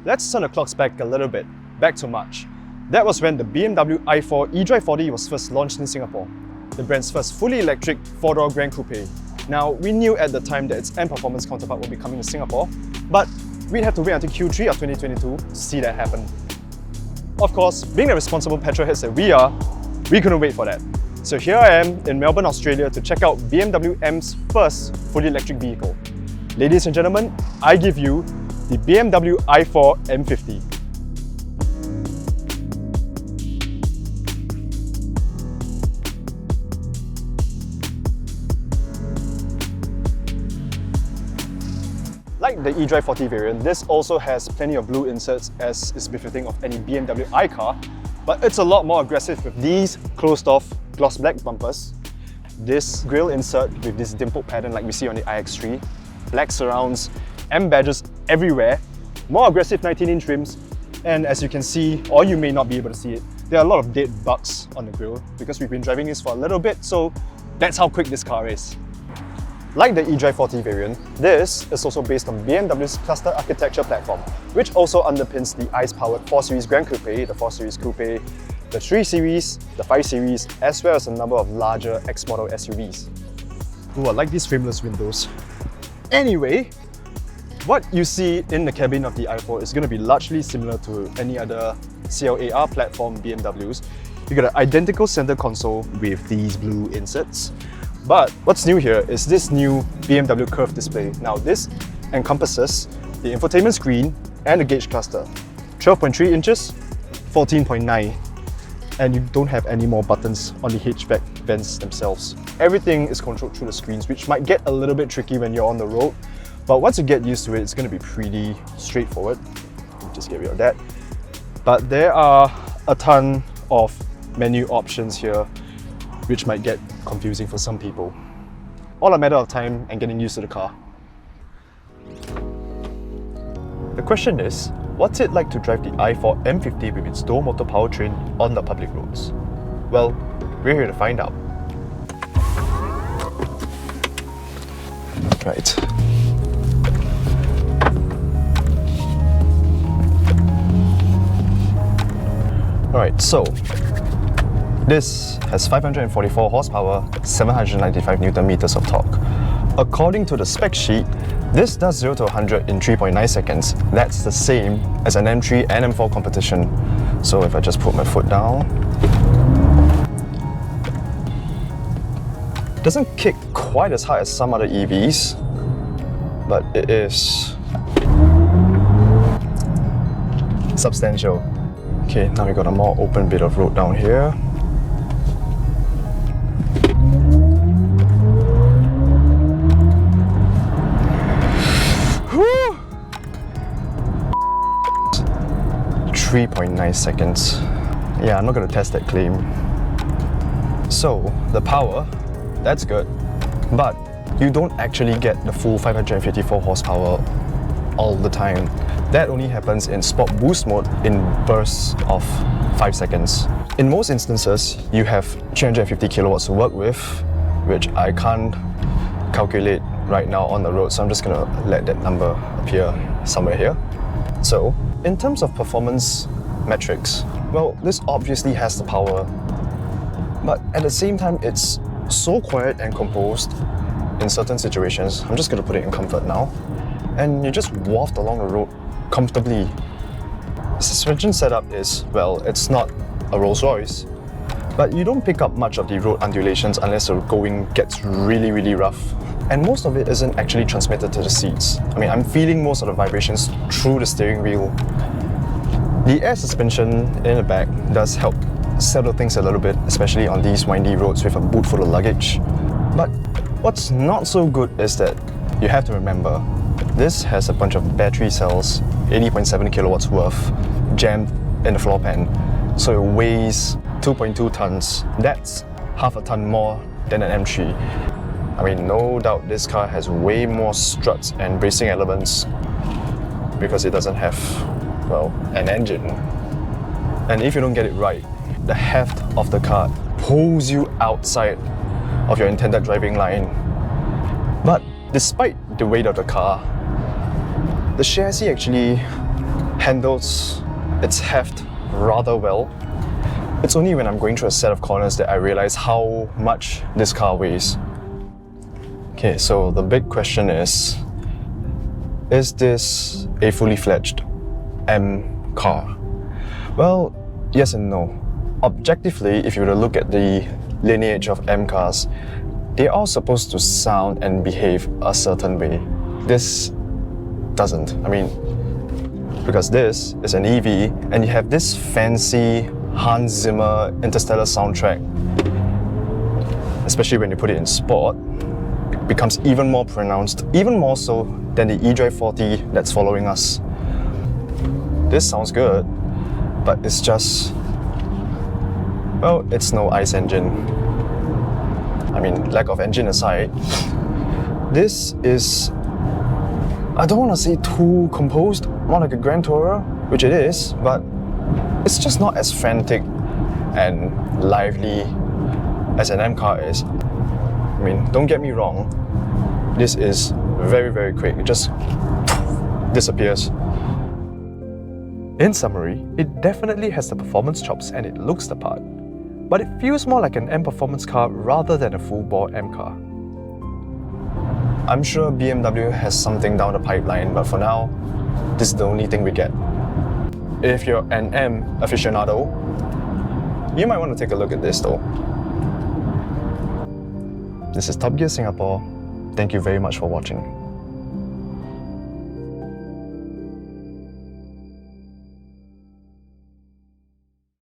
Let's turn the clocks back a little bit, back to March. That was when the BMW i4 eDrive 40 was first launched in Singapore, the brand's first fully electric 4-door Gran Coupe. Now, we knew at the time that its M performance counterpart would be coming to Singapore, but we'd have to wait until Q3 of 2022 to see that happen. Of course, being the responsible petrolheads that we are, we couldn't wait for that. So here I am in Melbourne, Australia to check out BMW M's first fully electric vehicle. Ladies and gentlemen, I give you the BMW i4 M50. Like the eDrive 40 variant, this also has plenty of blue inserts as is befitting of any BMW i car, but it's a lot more aggressive with these closed-off gloss black bumpers, this grille insert with this dimpled pattern like we see on the iX3, black surrounds, M badges everywhere, more aggressive 19-inch rims, and as you can see, or you may not be able to see it, there are a lot of dead bugs on the grille because we've been driving this for a little bit, so that's how quick this car is. Like the eDrive 40 variant, this is also based on BMW's cluster architecture platform, which also underpins the ICE-powered 4 Series Gran Coupe, the 4 Series Coupe, the 3 Series, the 5 Series, as well as a number of larger X-model SUVs. Ooh, I like these frameless windows. Anyway, what you see in the cabin of the i4 is going to be largely similar to any other CLAR platform BMWs. You got an identical center console with these blue inserts. But what's new here is this new BMW curved display. Now this encompasses the infotainment screen and the gauge cluster. 12.3 inches, 14.9, and you don't have any more buttons on the hatchback vents themselves. Everything is controlled through the screens, which might get a little bit tricky when you're on the road, but once you get used to it, it's going to be pretty straightforward. Just get rid of that. But there are a ton of menu options here, which might get confusing for some people. All a matter of time and getting used to the car. The question is, what's it like to drive the i4 M50 with its dual motor powertrain on the public roads? Well, we're here to find out. Right. Alright, so this has 544 horsepower, 795 Newton meters of torque. According to the spec sheet, this does 0 to 100 in 3.9 seconds. That's the same as an M3 and M4 competition. So if I just put my foot down, it doesn't kick quite as hard as some other EVs, but it is substantial. Okay, now we got a more open bit of road down here. Whew. 3.9 seconds. Yeah, I'm not going to test that claim. So, the power, that's good, but you don't actually get the full 554 horsepower all the time. That only happens in Sport Boost mode in bursts of 5 seconds. In most instances, you have 350 kilowatts to work with, which I can't calculate right now on the road, so I'm just gonna let that number appear somewhere here. So, in terms of performance metrics, well, this obviously has the power, but at the same time, it's so quiet and composed in certain situations. I'm just gonna put it in comfort now. And you just waft along the road comfortably. The suspension setup is, well, it's not a Rolls Royce, but you don't pick up much of the road undulations unless the going gets really rough. And most of it isn't actually transmitted to the seats. I mean, I'm feeling most of the vibrations through the steering wheel. The air suspension in the back does help settle things a little bit, especially on these windy roads with a boot full of luggage. But what's not so good is that you have to remember, this has a bunch of battery cells, 80.7 kilowatts worth, jammed in the floor pan. So it weighs 2.2 tons. That's half a ton more than an M3. I mean, no doubt this car has way more struts and bracing elements because it doesn't have, well, an engine. And if you don't get it right, the heft of the car pulls you outside of your intended driving line. But despite the weight of the car, the chassis actually handles its heft rather well. It's only when I'm going through a set of corners that I realize how much this car weighs. Okay, so the big question is this a fully fledged M car? Well, yes and no. Objectively, if you were to look at the lineage of M cars, they're all supposed to sound and behave a certain way. This doesn't. I mean, because this is an EV and you have this fancy Hans Zimmer Interstellar soundtrack, especially when you put it in sport, it becomes even more pronounced, even more so than the eDrive 40 that's following us. This sounds good, but it's just, well, it's no ICE engine. I mean, lack of engine aside, this is, I don't want to say too composed, more like a Grand Tourer, which it is, but it's just not as frantic and lively as an M car is. I mean, don't get me wrong, this is very, very quick. It just disappears. In summary, it definitely has the performance chops and it looks the part, but it feels more like an M performance car rather than a full-bore M car. I'm sure BMW has something down the pipeline, but for now, this is the only thing we get. If you're an M aficionado, you might want to take a look at this though. This is TopGear Singapore. Thank you very much for watching.